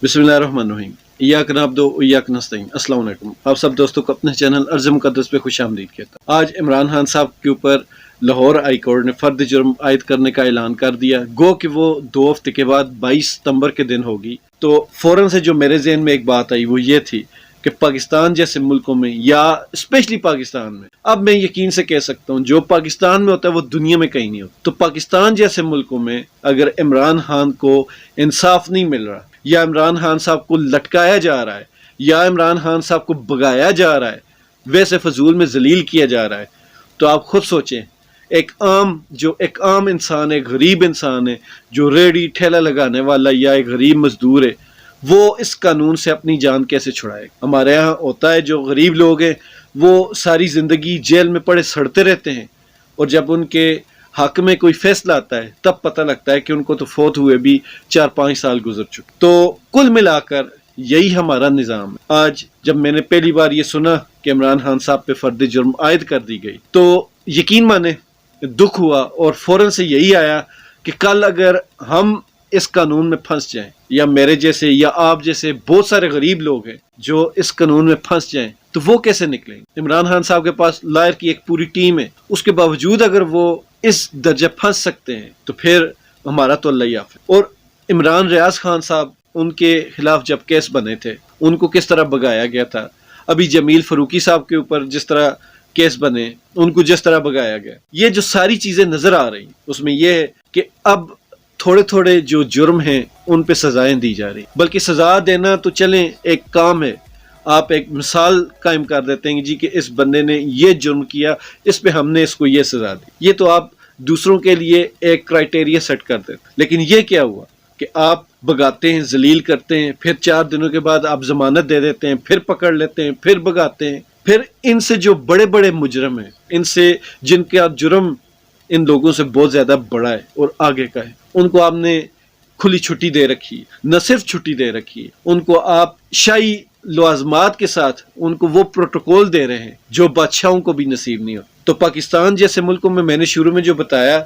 बिस्मिल्लाहिर्रहमानिर्रहीम। इय्याक नअब्दु व इय्याक नस्तईन। अस्सलाम वालेकुम। आप सब दोस्तों को अपने चैनल अर्ज़ मुक़द्दस पे खुश आमदीद कहता हूं। आज इमरान खान साहब के ऊपर लाहौर हाई कोर्ट ने फर्द जुर्म आयद करने का ऐलान कर दिया। गो कि वो 2 हफ्ते के बाद 22 सितंबर के दिन होगी। तो फ़ौरन से जो मेरे ज़हन में एक बात आई वो ये थी कि पाकिस्तान जैसे मुल्कों में या स्पेशली पाकिस्तान में, अब मैं यकीन से कह सकता हूँ जो पाकिस्तान में होता है वो दुनिया में कहीं नहीं होता। तो पाकिस्तान जैसे मुल्कों में अगर इमरान खान को इंसाफ नहीं मिल रहा, या इमरान खान साहब को लटकाया जा रहा है, या इमरान खान साहब को भगाया जा रहा है, वैसे फजूल में जलील किया जा रहा है, तो आप खुद सोचें एक आम इंसान है, गरीब इंसान है, जो रेडी ठेला लगाने वाला या एक गरीब मजदूर है, वो इस कानून से अपनी जान कैसे छुड़ाए। हमारे यहाँ होता है जो गरीब लोग हैं वो सारी ज़िंदगी जेल में पड़े सड़ते रहते हैं, और जब उनके हक में कोई फैसला आता है तब पता लगता है कि उनको तो फौत हुए भी 4-5 साल गुजर चुके। तो कुल मिलाकर यही हमारा निज़ाम है। आज जब मैंने पहली बार ये सुना कि इमरान खान साहब पे फर्द जुर्म आयद कर दी गई तो यकीन माने दुख हुआ, और फौरन से यही आया कि कल अगर हम इस कानून में फंस जाएं, या मेरे जैसे या आप जैसे बहुत सारे गरीब लोग हैं जो इस कानून में फंस जाएं, तो वो कैसे निकलेंगे। इमरान खान साहब के पास लॉयर की एक पूरी टीम है, उसके बावजूद अगर वो इस दर्जे फंस सकते हैं तो फिर हमारा तो अल्लाह ही हाफ़िज़। और इमरान रियाज खान साहब, उनके खिलाफ जब केस बने थे उनको किस तरह भगाया गया था, अभी जमील फरूकी साहब के ऊपर जिस तरह केस बने उनको जिस तरह भगाया गया, ये जो सारी चीज़ें नज़र आ रही उसमें यह है कि अब थोड़े थोड़े जो जुर्म हैं उन पे सजाएं दी जा रही। बल्कि सजा देना तो चलें एक काम है, आप एक मिसाल कायम कर देते हैं जी कि इस बंदे ने ये जुर्म किया, इस पे हमने इसको ये सजा दी, ये तो आप दूसरों के लिए एक क्राइटेरिया सेट कर देते। लेकिन ये क्या हुआ कि आप भगाते हैं, जलील करते हैं, फिर 4 दिनों के बाद आप जमानत दे देते हैं, फिर पकड़ लेते हैं, फिर भगाते हैं, फिर इनसे जो बड़े बड़े मुजरम हैं, इनसे जिनका जुर्म इन लोगों से बहुत ज्यादा बड़ा है और आगे का है, उनको आपने खुली छुट्टी दे रखी है। न सिर्फ छुट्टी दे रखी है, उनको आप शाही लवाजमात के साथ उनको वो प्रोटोकॉल दे रहे हैं जो बादशाहों को भी नसीब नहीं हो। तो पाकिस्तान जैसे मुल्कों में मैंने शुरू में जो बताया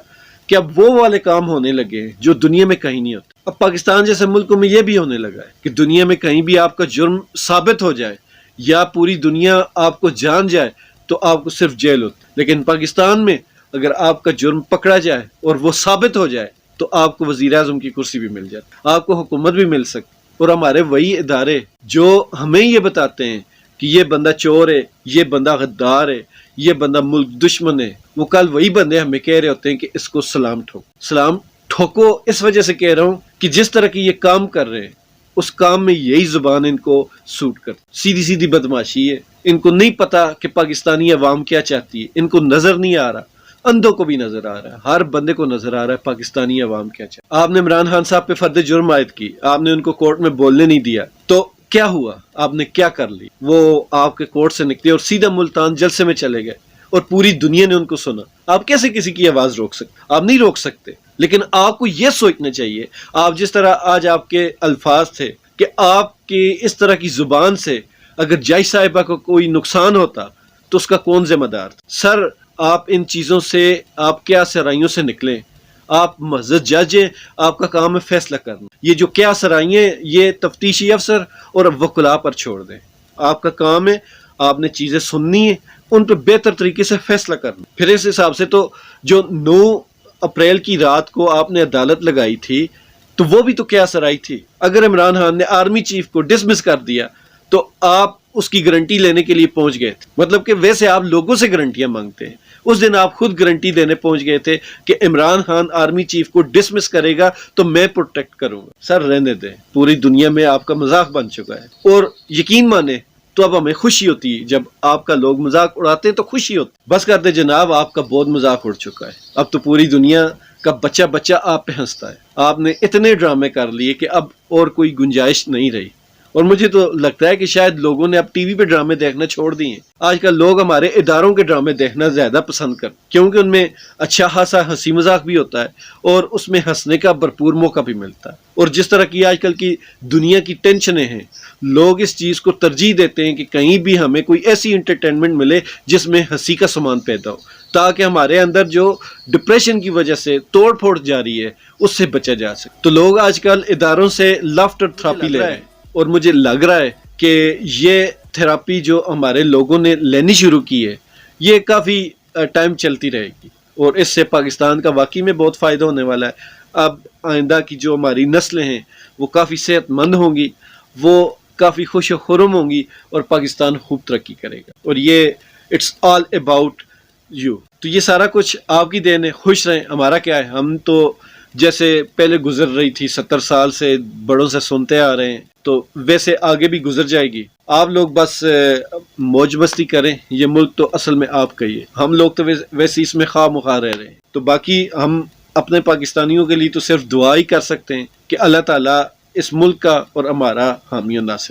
कि अब वो वाले काम होने लगे हैं जो दुनिया में कहीं नहीं होते। अब पाकिस्तान जैसे मुल्कों में ये भी होने लगा है कि दुनिया में कहीं भी आपका जुर्म साबित हो जाए या पूरी दुनिया आपको जान जाए तो आपको सिर्फ जेल होती। लेकिन पाकिस्तान में अगर आपका जुर्म पकड़ा जाए और वो साबित हो जाए तो आपको वज़ीर आज़म की कुर्सी भी मिल जाती, आपको हुकूमत भी मिल सकती। और हमारे वही इदारे जो हमें ये बताते हैं कि ये बंदा चोर है, ये बंदा गद्दार है, ये बंदा मुल्क दुश्मन है, वो कल वही बंदे हमें कह रहे होते हैं कि इसको सलाम ठोको। सलाम ठोको इस वजह से कह रहा हूँ कि जिस तरह की ये काम कर रहे हैं उस काम में यही जुबान इनको सूट कर, सीधी सीधी बदमाशी है। इनको नहीं पता कि पाकिस्तानी अवाम क्या चाहती है, इनको नजर नहीं आ रहा, अंधों को भी नजर आ रहा है, हर बंदे को नजर आ रहा है पाकिस्तानी अवाम क्या चाहती। आपने इमरान खान साहब पे फर्द जुर्म आयद की, आपने उनको कोर्ट में बोलने नहीं दिया, तो क्या हुआ, आपने क्या कर ली। वो आपके कोर्ट से निकले और सीधा मुल्तान जलसे में चले गए और पूरी दुनिया ने उनको सुना। आप कैसे किसी की आवाज रोक सकते, आप नहीं रोक सकते। लेकिन आपको यह सोचना चाहिए, आप जिस तरह आज आपके अल्फाज थे कि आपके इस तरह की जुबान से अगर जज साहिबा को कोई नुकसान होता तो उसका कौन जिम्मेदार था। सर, आप इन चीज़ों से आप क्या सराइयों से निकलें, आप मज़हब जज हैं, आपका काम है फैसला करना। ये जो क्या सराइयाँ ये तफ्तीशी अफसर और वकला पर छोड़ दें, आपका काम है, आपने चीज़ें सुननी है, उन पर बेहतर तरीके से फैसला करना। फिर इस हिसाब से तो जो 9 अप्रैल की रात को आपने अदालत लगाई थी तो वो भी तो क्या सराई थी। अगर इमरान खान ने आर्मी चीफ को डिसमिस कर दिया तो आप उसकी गारंटी लेने के लिए पहुंच गए थे। मतलब कि वैसे आप लोगों से गारंटियां मांगते हैं, उस दिन आप खुद गारंटी देने पहुंच गए थे कि इमरान खान आर्मी चीफ को डिसमिस करेगा तो मैं प्रोटेक्ट करूंगा। सर रहने दें, पूरी दुनिया में आपका मजाक बन चुका है। और यकीन माने तो अब हमें खुशी होती है जब आपका लोग मजाक उड़ाते हैं, तो खुशी होती। बस कर दे जनाब, आपका बहुत मजाक उड़ चुका है। अब तो पूरी दुनिया का बच्चा बच्चा आप पे हंसता है। आपने इतने ड्रामे कर लिए कि अब और कोई गुंजाइश नहीं रही। और मुझे तो लगता है कि शायद लोगों ने अब टीवी पे ड्रामे देखना छोड़ दिए हैं। आजकल लोग हमारे इदारों के ड्रामे देखना ज्यादा पसंद करते, क्योंकि उनमें अच्छा खासा हंसी मजाक भी होता है और उसमें हंसने का भरपूर मौका भी मिलता है। और जिस तरह की आजकल की दुनिया की टेंशनें हैं, लोग इस चीज को तरजीह देते हैं कि कहीं भी हमें कोई ऐसी इंटरटेनमेंट मिले जिसमें हंसी का सामान पैदा हो, تاکہ ہمارے اندر جو ڈپریشن کی وجہ سے توڑ پھوڑ جاری ہے اس سے بچا جا سکے۔ تو لوگ آج کل اداروں سے لافٹر تھراپی لے رہے ہیں، اور مجھے لگ رہا ہے کہ یہ تھراپی جو ہمارے لوگوں نے لینی شروع کی ہے یہ کافی ٹائم چلتی رہے گی، اور اس سے پاکستان کا واقعی میں بہت فائدہ ہونے والا ہے۔ اب آئندہ کی جو ہماری نسلیں ہیں وہ کافی صحت مند ہوں گی، وہ کافی خوش و خرم ہوں گی، اور پاکستان خوب ترقی کرے گا، اور یہ اٹس آل اباؤٹ یو۔ تو یہ سارا کچھ آپ کی دین ہے، خوش رہیں، ہمارا کیا ہے؟ ہم تو جیسے پہلے گزر رہی تھی 70 سال سے بڑوں سے سنتے آ رہے ہیں، تو ویسے آگے بھی گزر جائے گی۔ آپ لوگ بس موج مستی کریں، یہ ملک تو اصل میں آپ کا ہی ہے، ہم لوگ تو ویسے اس میں خواہ مخواہ رہ رہے ہیں۔ تو باقی ہم اپنے پاکستانیوں کے لیے تو صرف دعا ہی کر سکتے ہیں کہ اللہ تعالیٰ اس ملک کا اور ہمارا حامی و ناصر